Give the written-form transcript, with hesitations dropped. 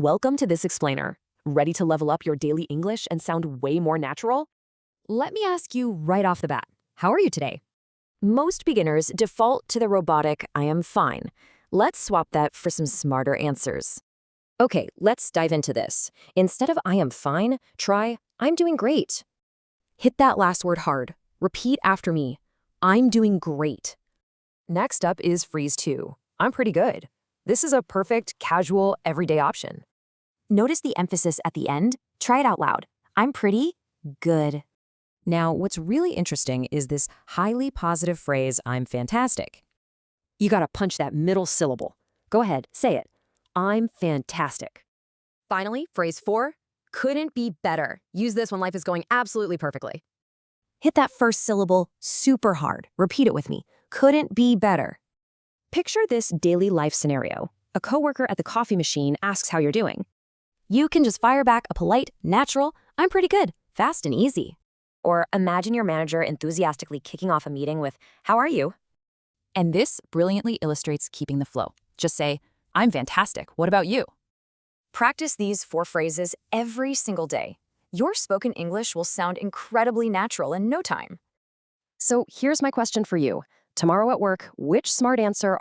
Welcome to This Explainer. Ready to level up your daily English and sound way more natural? Let me ask you right off the bat, how are you today? Most beginners default to the robotic I am fine. Let's swap that for some smarter answers. Okay, let's dive into this. Instead of I am fine, try I'm doing great. Hit that last word hard. Repeat after me. I'm doing great. Next up is phrase 2. I'm pretty good. This is a perfect, casual, everyday option. Notice the emphasis at the end. Try it out loud. I'm pretty good. Now, what's really interesting is this highly positive phrase, I'm fantastic. You gotta punch that middle syllable. Go ahead, say it. I'm fantastic. Finally, phrase 4, couldn't be better. Use this when life is going absolutely perfectly. Hit that first syllable super hard. Repeat it with me. Couldn't be better. Picture this daily life scenario. A coworker at the coffee machine asks how you're doing. You can just fire back a polite, natural, I'm pretty good, fast and easy. Or imagine your manager enthusiastically kicking off a meeting with, how are you? And this brilliantly illustrates keeping the flow. Just say, I'm fantastic. What about you? Practice these 4 phrases every single day. Your spoken English will sound incredibly natural in no time. So here's my question for you. Tomorrow at work, which smart answer